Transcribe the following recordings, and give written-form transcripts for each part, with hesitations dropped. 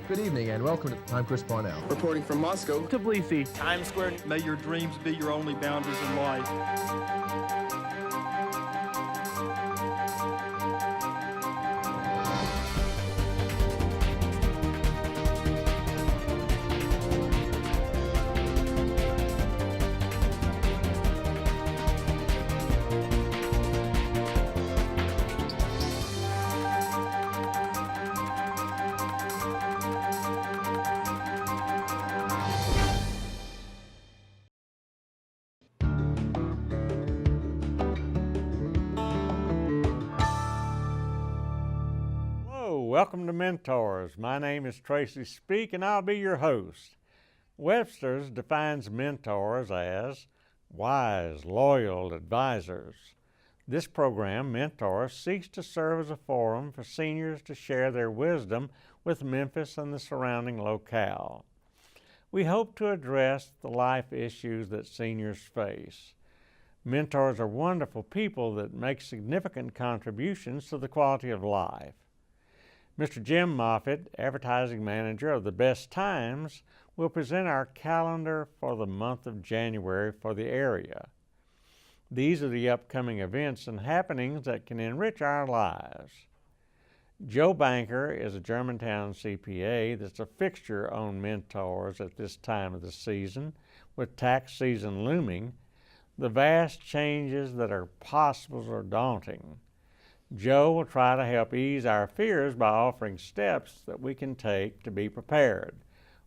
Good evening and welcome to I'm Chris Parnell. Reporting from Moscow. Tbilisi. Times Square. May your dreams be your only boundaries in life. Welcome to Mentors. My name is Tracy Speake and I'll be your host. Webster's defines mentors as wise, loyal advisors. This program, Mentors, seeks to serve as a forum for seniors to share their wisdom with Memphis and the surrounding locale. We hope to address the life issues that seniors face. Mentors are wonderful people that make significant contributions to the quality of life. Mr. Jim Moffat, advertising manager of the Best Times, will present our calendar for the month of January for the area. These are the upcoming events and happenings that can enrich our lives. Joe Banker is a Germantown CPA that's a fixture on Mentors at this time of the season. With tax season looming, the vast changes that are possible are daunting. Joe will try to help ease our fears by offering steps that we can take to be prepared.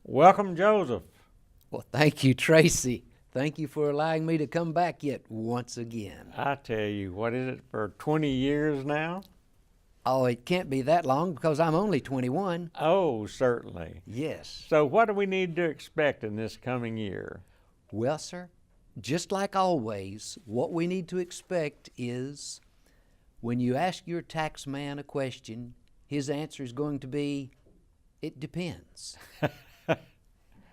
Welcome, Joseph. Well, thank you, Tracy. Thank you for allowing me to come back yet once again. I tell you, what is it, for 20 years now? Oh, it can't be that long because I'm only 21. Oh, certainly. Yes. So what do we need to expect in this coming year? Well, sir, just like always, what we need to expect is when you ask your tax man a question, his answer is going to be, it depends.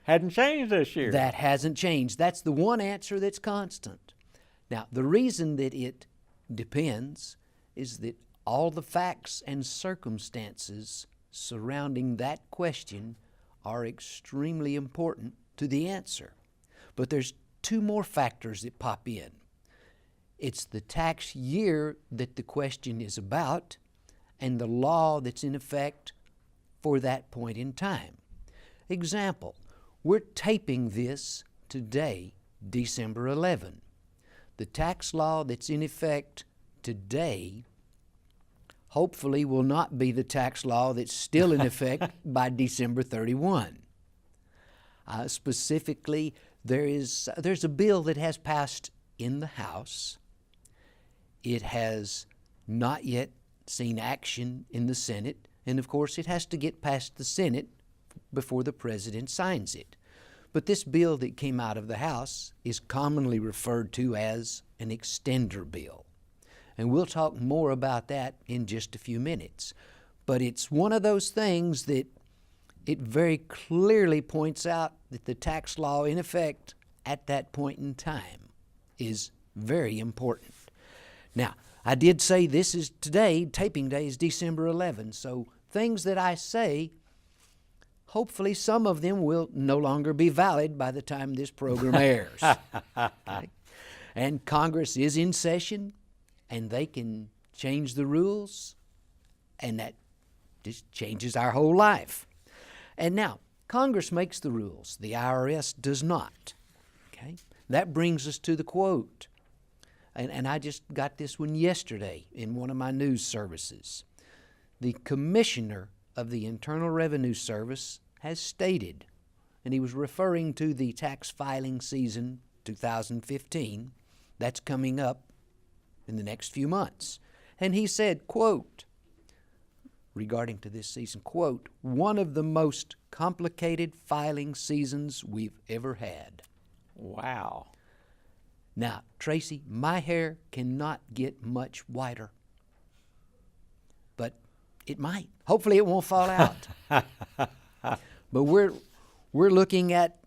Hadn't changed this year. That hasn't changed. That's the one answer that's constant. Now, the reason that it depends is that all the facts and circumstances surrounding that question are extremely important to the answer. But there's two more factors that pop in. It's the tax year that the question is about and the law that's in effect for that point in time. Example, we're taping this today, December 11. The tax law that's in effect today hopefully will not be the tax law that's still in effect by December 31. Specifically, there's a bill that has passed in the House. It has not yet seen action in the Senate, and of course it has to get past the Senate before the President signs it. But this bill that came out of the House is commonly referred to as an extender bill. And we'll talk more about that in just a few minutes. But it's one of those things that it very clearly points out that the tax law in effect at that point in time is very important. Now, I did say this is today, taping day is December 11, so things that I say, hopefully some of them will no longer be valid by the time this program airs. Okay? And Congress is in session, and they can change the rules, and that just changes our whole life. And now, Congress makes the rules. The IRS does not. Okay? That brings us to the quote. And I just got this one yesterday in one of my news services. The Commissioner of the Internal Revenue Service has stated, and he was referring to the tax filing season 2015 that's coming up in the next few months. And he said, quote, regarding to this season, quote, one of the most complicated filing seasons we've ever had. Wow. Now, Tracy, my hair cannot get much whiter, but it might. Hopefully it won't fall out. But we're looking at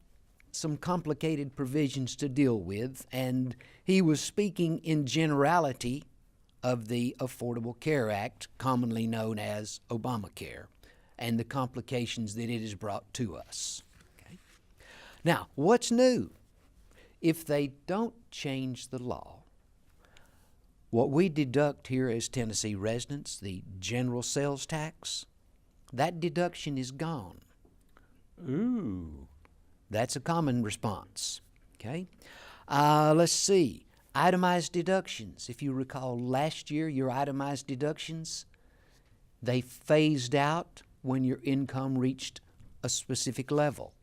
some complicated provisions to deal with, and he was speaking in generality of the Affordable Care Act, commonly known as Obamacare. and the complications that it has brought to us. Okay? Now, what's new? If they don't change the law, what we deduct here as Tennessee residents, the general sales tax, that deduction is gone. Ooh. That's a common response. Okay? Let's see. Itemized deductions. If you recall last year, your itemized deductions, they phased out when your income reached a specific level.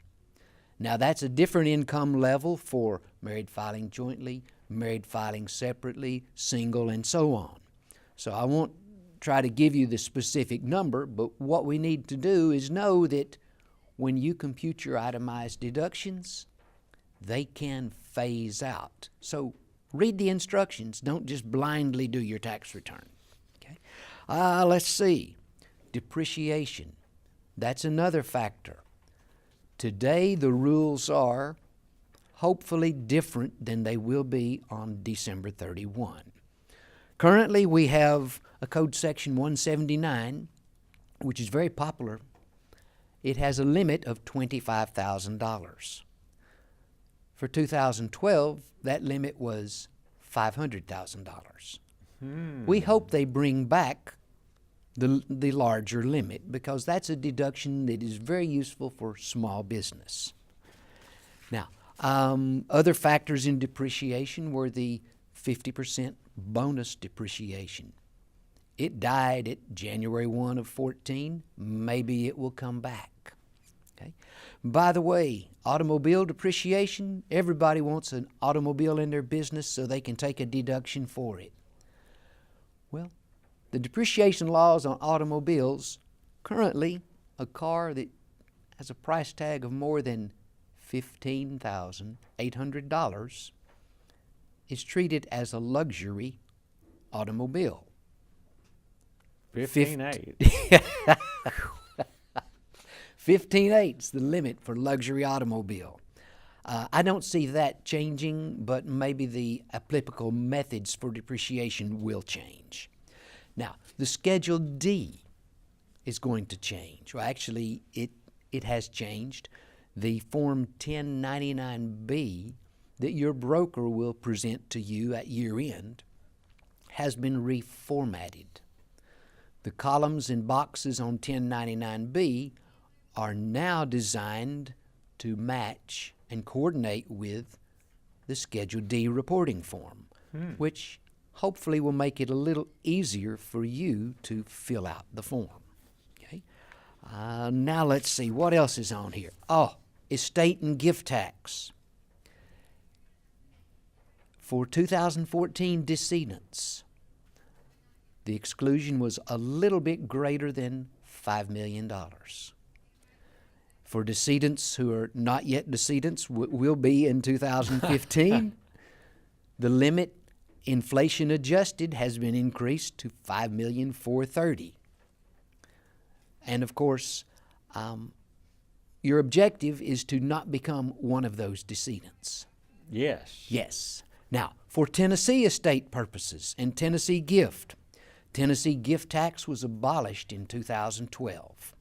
Now, that's a different income level for married filing jointly, married filing separately, single, and so on. So I won't try to give you the specific number, but what we need to do is know that when you compute your itemized deductions, they can phase out. So read the instructions. Don't just blindly do your tax return. Okay? Let's see. Depreciation. That's another factor. Today, the rules are hopefully different than they will be on December 31. Currently, we have a code section 179, which is very popular. It has a limit of $25,000. For 2012, that limit was $500,000. We hope they bring back the larger limit, because that's a deduction that is very useful for small business. Now, other factors in depreciation were the 50% bonus depreciation. It died at January 1 of 14. Maybe it will come back. Okay. By the way, automobile depreciation, everybody wants an automobile in their business so they can take a deduction for it. Well, the depreciation laws on automobiles, currently a car that has a price tag of more than $15,800 is treated as a luxury automobile. 15.8. 15.8 is the limit for luxury automobile. I don't see that changing, but maybe the applicable methods for depreciation will change. Now, the Schedule D is going to change. Well, actually, it has changed. The Form 1099-B that your broker will present to you at year end has been reformatted. The columns and boxes on 1099-B are now designed to match and coordinate with the Schedule D reporting form, which hopefully will make it a little easier for you to fill out the form. Okay. Now let's see, what else is on here? Oh, estate and gift tax. For 2014 decedents, the exclusion was a little bit greater than $5 million. For decedents who are not yet decedents, will be in 2015, the limit, inflation adjusted, has been increased to $5,430,000. And of course, your objective is to not become one of those decedents. Yes. Yes. Now, for Tennessee estate purposes and Tennessee gift tax was abolished in 2012.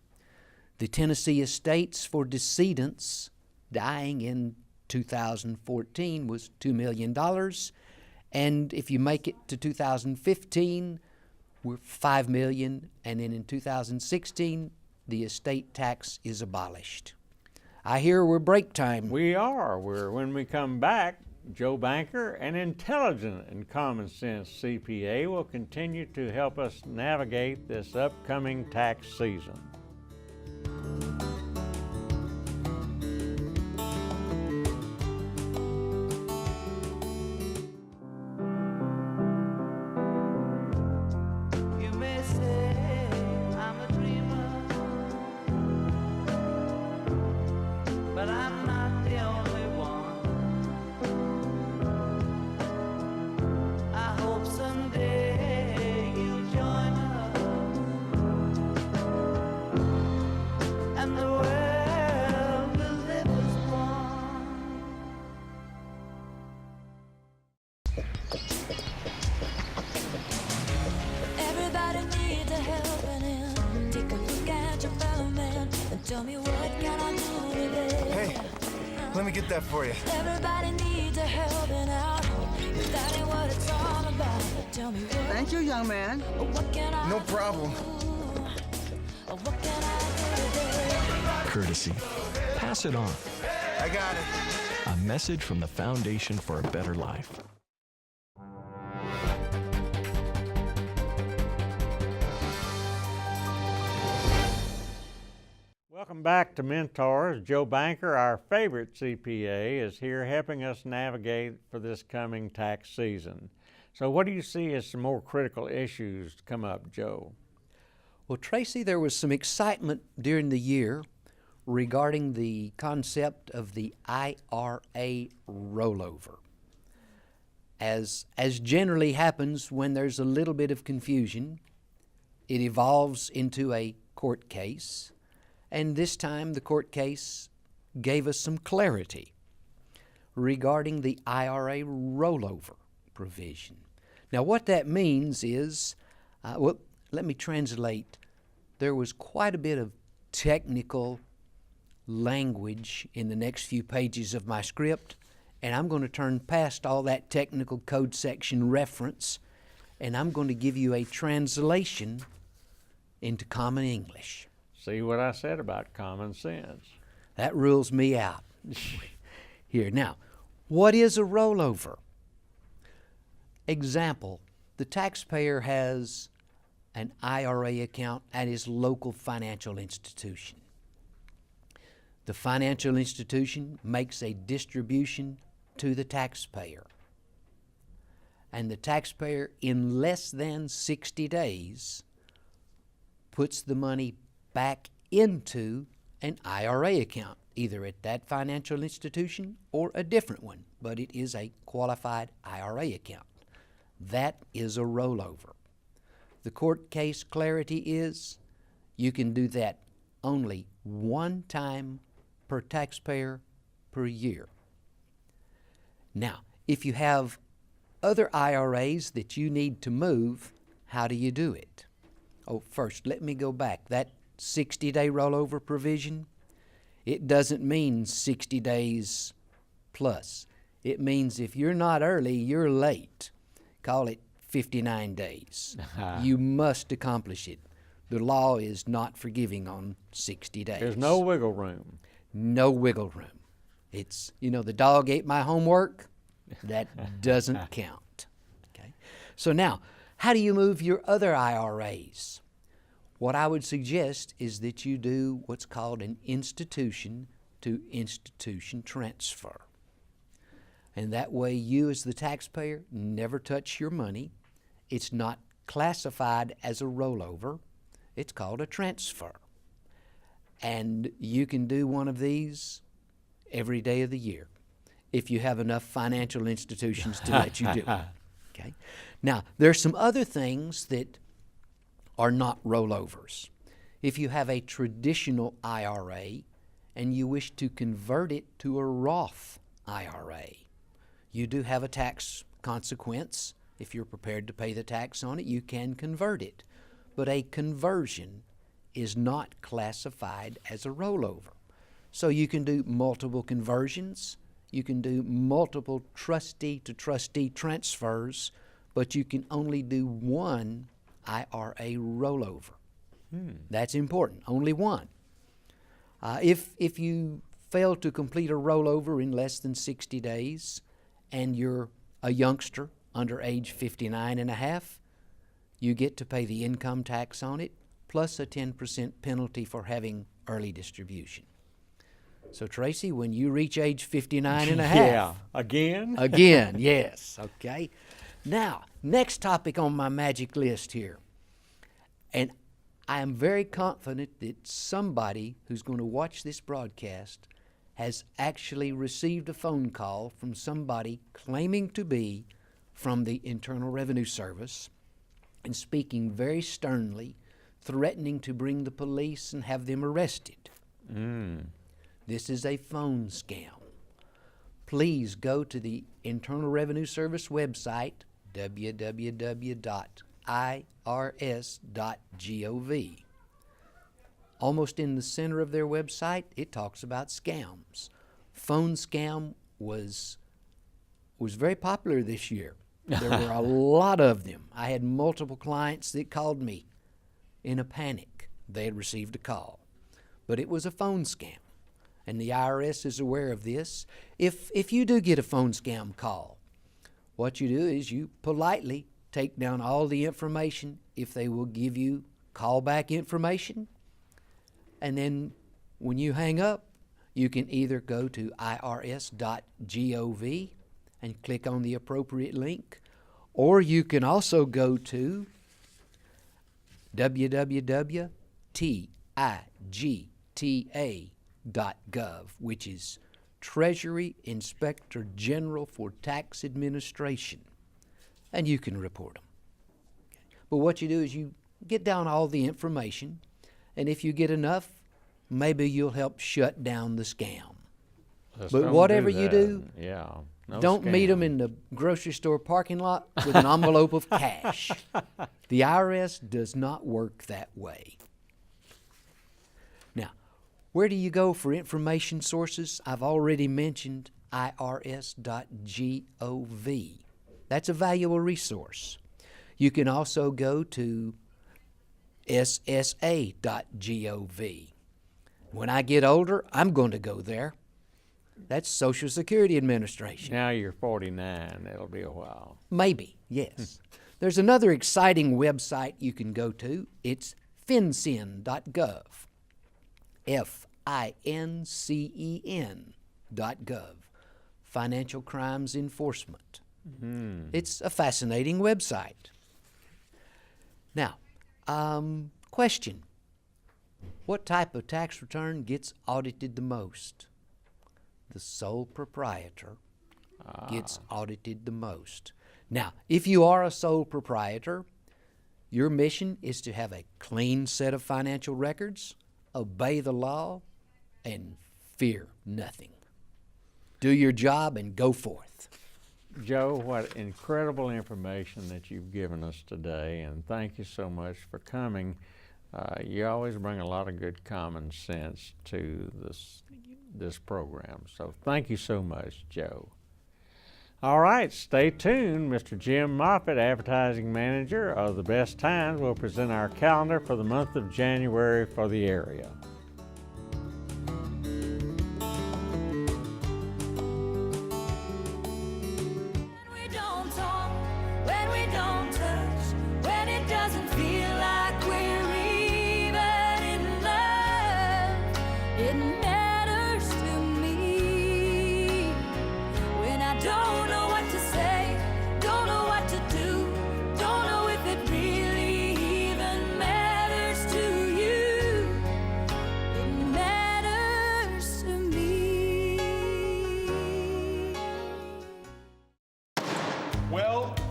The Tennessee estates for decedents dying in 2014 was $2 million. And if you make it to 2015, we're $5 million. And then in 2016, the estate tax is abolished. I hear we're break time. We are. When we come back, Joe Banker, an intelligent and common sense CPA, will continue to help us navigate this upcoming tax season. Tell me what can I do today? Hey, let me get that for you. Everybody needs a helping out. If that ain't what it's all about, tell me what. Thank you, young man. What can I No problem. do? What can I do today? Courtesy. Pass it on. I got it. A message from the Foundation for a Better Life. Welcome back to Mentors. Joe Banker, our favorite CPA, is here helping us navigate for this coming tax season. So what do you see as some more critical issues to come up, Joe? Well, Tracy, there was some excitement during the year regarding the concept of the IRA rollover. As generally happens when there's a little bit of confusion, it evolves into a court case, and this time the court case gave us some clarity regarding the IRA rollover provision. Now, what that means is, well, let me translate. There was quite a bit of technical language in the next few pages of my script, and I'm going to turn past all that technical code section reference, and I'm going to give you a translation into common English. See what I said about common sense. That rules me out. Here, now, what is a rollover? Example, the taxpayer has an IRA account at his local financial institution. The financial institution makes a distribution to the taxpayer, and the taxpayer in less than 60 days puts the money back into an IRA account, either at that financial institution or a different one, but it is a qualified IRA account. That is a rollover. The court case clarity is you can do that only one time per taxpayer per year. Now, if you have other IRAs that you need to move, how do you do it? Oh, first, let me go back. That 60-day rollover provision, it doesn't mean 60 days plus. It means if you're not early, you're late. Call it 59 days. You must accomplish it. The law is not forgiving on 60 days. There's no wiggle room. No wiggle room. It's, the dog ate my homework. That doesn't count. Okay. So now, how do you move your other IRAs? What I would suggest is that you do what's called an institution to institution transfer. And that way you as the taxpayer never touch your money. It's not classified as a rollover. It's called a transfer. And you can do one of these every day of the year if you have enough financial institutions to let you do it. Okay? Now, there's some other things that are not rollovers. If you have a traditional IRA and you wish to convert it to a Roth IRA, you do have a tax consequence. If you're prepared to pay the tax on it, you can convert it. But a conversion is not classified as a rollover. So you can do multiple conversions, you can do multiple trustee to trustee transfers, but you can only do one IRA rollover. That's important, only one. If you fail to complete a rollover in less than 60 days and you're a youngster under age 59 and a half, you get to pay the income tax on it plus a 10% penalty for having early distribution. So Tracy, when you reach age 59 and a half. Yeah, again? Again, yes, okay. Now, next topic on my magic list here. And I am very confident that somebody who's going to watch this broadcast has actually received a phone call from somebody claiming to be from the Internal Revenue Service and speaking very sternly, threatening to bring the police and have them arrested. This is a phone scam. Please go to the Internal Revenue Service website, www.irs.gov. almost in the center of their website, it talks about scams. Phone scam was very popular this year. There were a lot of them. I had multiple clients that called me in a panic. They had received a call, but it was a phone scam, and the IRS is aware of this. If you do get a phone scam call, what you do is you politely take down all the information if they will give you callback information, and then when you hang up, you can either go to irs.gov and click on the appropriate link, or you can also go to www.tigta.gov, which is Treasury Inspector General for Tax Administration, and you can report them. But what you do is you get down all the information, and if you get enough, maybe you'll help shut down the scam. But whatever you do, don't meet them in the grocery store parking lot with an envelope of cash. The IRS does not work that way. Now, where do you go for information sources? I've already mentioned irs.gov. That's a valuable resource. You can also go to ssa.gov. When I get older, I'm going to go there. That's Social Security Administration. Now you're 49. It'll be a while. Maybe, yes. There's another exciting website you can go to. It's fincen.gov. FINCEN.gov. Financial Crimes Enforcement. It's a fascinating website. Now, question. What type of tax return gets audited the most? The sole proprietor gets audited the most. Now, if you are a sole proprietor, your mission is to have a clean set of financial records, obey the law, and fear nothing. Do your job and go forth. Joe, what incredible information that you've given us today, and thank you so much for coming. You always bring a lot of good common sense to this program. So thank you so much, Joe. All right, stay tuned. Mr. Jim Moffat, Advertising Manager of the Best Times, will present our calendar for the month of January for the area.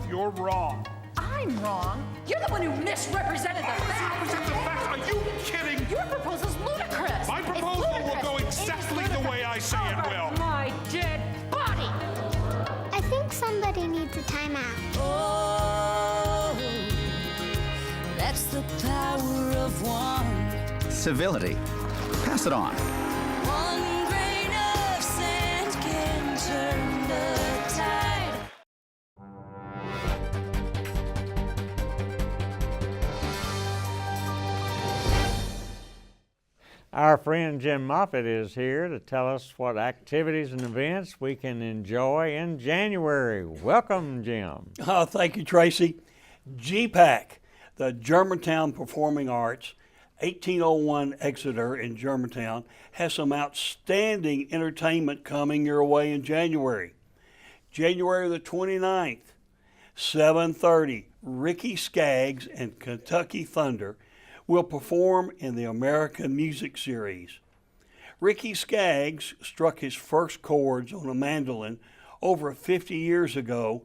You're wrong. I'm wrong? You're the one who misrepresented the facts. Are you kidding? Your proposal's ludicrous. My proposal will go exactly the way I say it will. My dead body. I think somebody needs a timeout. Oh, that's the power of one. Civility. Pass it on. One grain of sand can turn the tide. Our friend Jim Moffat is here to tell us what activities and events we can enjoy in January. Welcome, Jim. Oh, thank you, Tracy. GPAC, the Germantown Performing Arts, 1801 Exeter in Germantown, has some outstanding entertainment coming your way in January. January the 29th, 7:30, Ricky Skaggs and Kentucky Thunder will perform in the American Music Series. Ricky Skaggs struck his first chords on a mandolin over 50 years ago,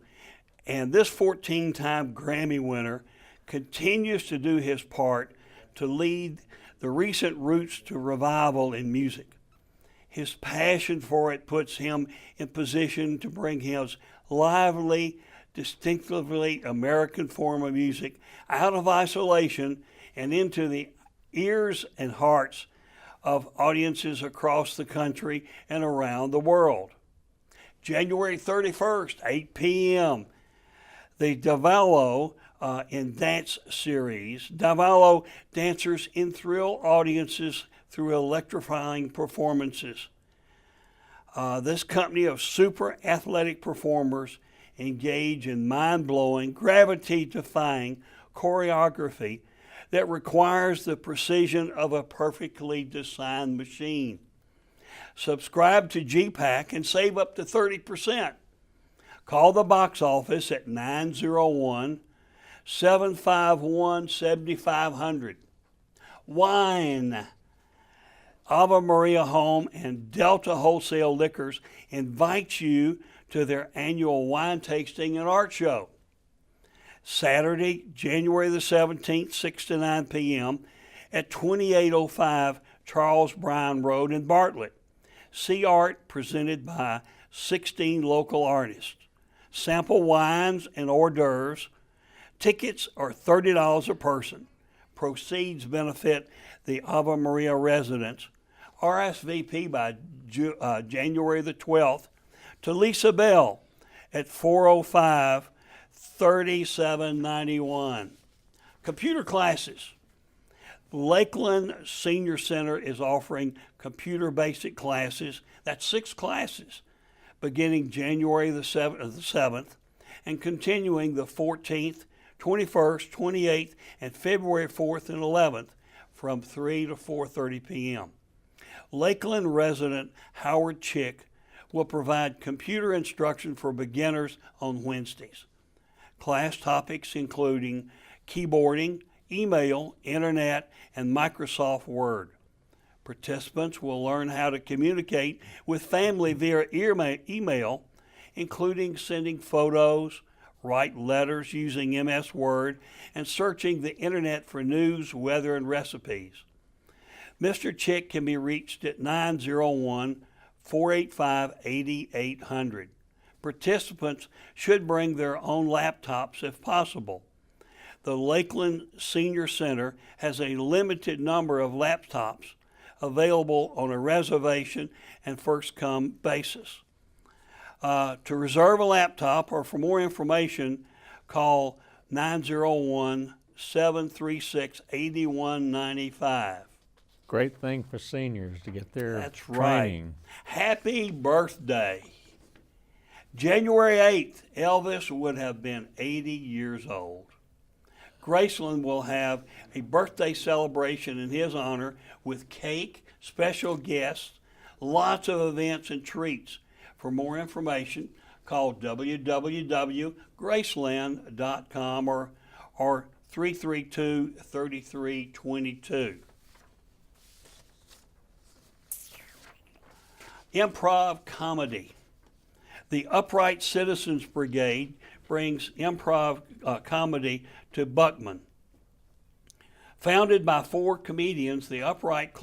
and this 14-time Grammy winner continues to do his part to lead the recent roots to revival in music. His passion for it puts him in position to bring his lively, distinctively American form of music out of isolation and into the ears and hearts of audiences across the country and around the world. January 31st, 8 p.m., the Davallo in Dance series. Davallo dancers enthrall audiences through electrifying performances. This company of super athletic performers engage in mind-blowing, gravity-defying choreography that requires the precision of a perfectly designed machine. Subscribe to GPAC and save up to 30%. Call the box office at 901-751-7500. Wine. Ave Maria Home and Delta Wholesale Liquors invite you to their annual wine tasting and art show. Saturday, January the 17th, 6 to 9 p.m. at 2805 Charles Bryan Road in Bartlett. See art presented by 16 local artists. Sample wines and hors d'oeuvres. Tickets are $30 a person. Proceeds benefit the Ave Maria residents. RSVP by January the 12th to Lisa Bell at 405-3791. Computer classes. Lakeland Senior Center is offering computer basic classes. That's 6 classes beginning January the 7th and continuing the 14th, 21st, 28th, and February 4th and 11th from 3 to 4:30 p.m. Lakeland resident Howard Chick will provide computer instruction for beginners on Wednesdays. Class topics including keyboarding, email, internet, and Microsoft Word. Participants will learn how to communicate with family via email, including sending photos, write letters using MS Word, and searching the internet for news, weather, and recipes. Mr. Chick can be reached at 901-485-8800. Participants should bring their own laptops if possible. The Lakeland Senior Center has a limited number of laptops available on a reservation and first-come basis. To reserve a laptop or for more information, call 901-736-8195. Great thing for seniors to get their That's training. Right. Happy birthday. January 8th, Elvis would have been 80 years old. Graceland will have a birthday celebration in his honor with cake, special guests, lots of events and treats. For more information, call www.graceland.com or 332-3322. Improv comedy. The Upright Citizens Brigade brings improv comedy to Buckman. Founded by 4 comedians, the Upright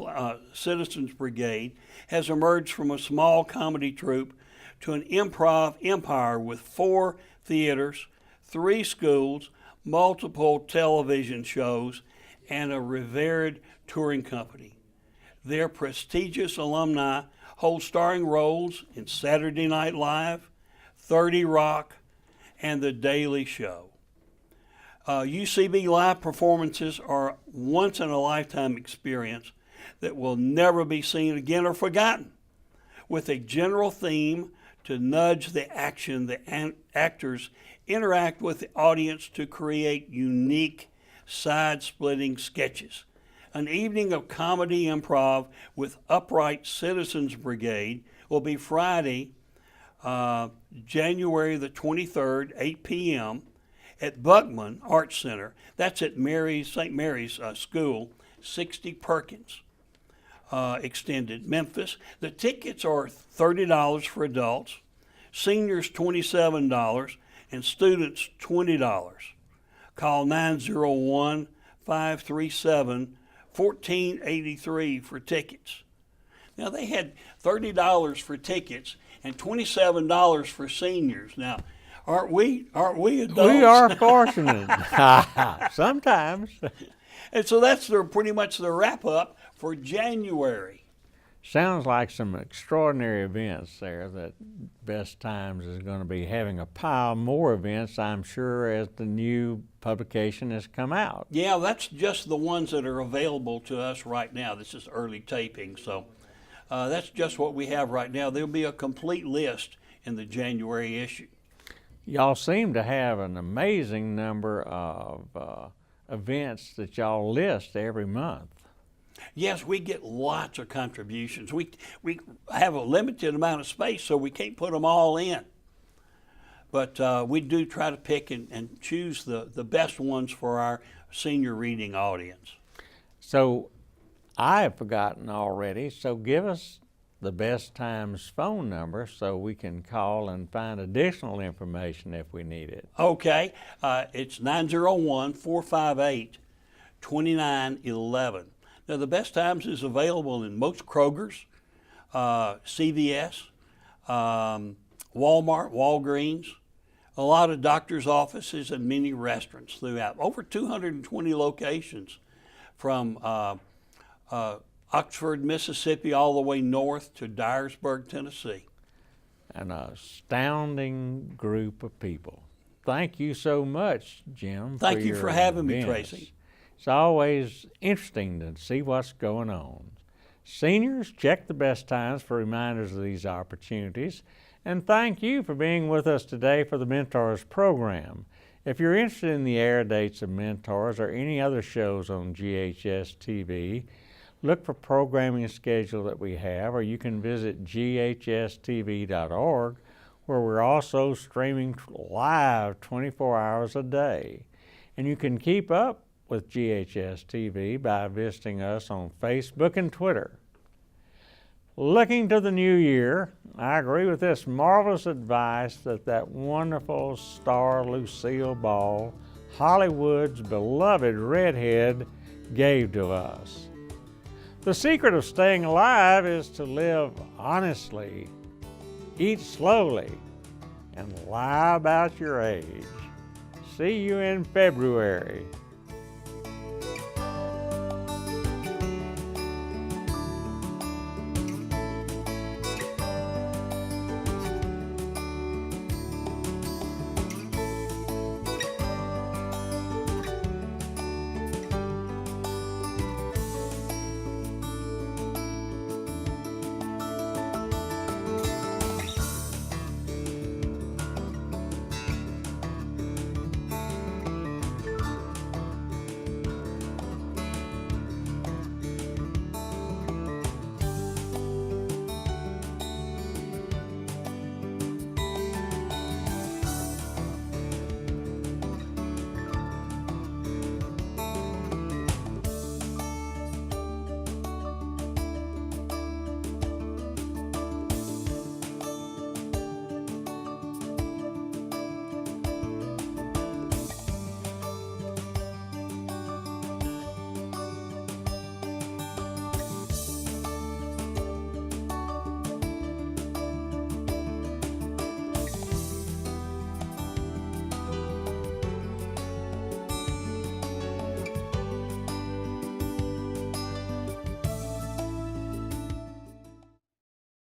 Citizens Brigade has emerged from a small comedy troupe to an improv empire with 4 theaters, 3 schools, multiple television shows, and a revered touring company. Their prestigious alumni hold starring roles in Saturday Night Live, 30 Rock, and The Daily Show. UCB live performances are once-in-a-lifetime experience that will never be seen again or forgotten. With a general theme to nudge the action, the actors interact with the audience to create unique, side-splitting sketches. An evening of comedy improv with Upright Citizens Brigade will be Friday, January the 23rd, 8 p.m. at Buckman Arts Center. That's at St. Mary's School, 60 Perkins Extended, Memphis. The tickets are $30 for adults, seniors $27, and students $20. Call 901-537-1483 for tickets. Now, they had $30 for tickets and $27 for seniors. Now, aren't we adults? We are fortunate. Sometimes. And so that's pretty much the wrap-up for January. Sounds like some extraordinary events there that Best Times is going to be having a pile more events, I'm sure, as the new publication has come out. Yeah, that's just the ones that are available to us right now. This is early taping, so that's just what we have right now. There'll be a complete list in the January issue. Y'all seem to have an amazing number of events that y'all list every month. Yes, we get lots of contributions. We have a limited amount of space, so we can't put them all in. But we do try to pick and choose the best ones for our senior reading audience. So I have forgotten already, so give us the Best Times phone number so we can call and find additional information if we need it. Okay, it's 901-458-2911. Now, the Best Times is available in most Kroger's, CVS, Walmart, Walgreens, a lot of doctor's offices, and many restaurants throughout. Over 220 locations from Oxford, Mississippi, all the way north to Dyersburg, Tennessee. An astounding group of people. Thank you so much, Jim. Thank you for having me, Tracy. It's always interesting to see what's going on. Seniors, check the Best Times for reminders of these opportunities. And thank you for being with us today for the Mentors program. If you're interested in the air dates of Mentors or any other shows on GHS-TV, look for programming schedule that we have, or you can visit GHS-TV.org, where we're also streaming live 24 hours a day. And you can keep up with GHS-TV by visiting us on Facebook and Twitter. Looking to the new year, I agree with this marvelous advice that wonderful star Lucille Ball, Hollywood's beloved redhead, gave to us. The secret of staying alive is to live honestly, eat slowly, and lie about your age. See you in February.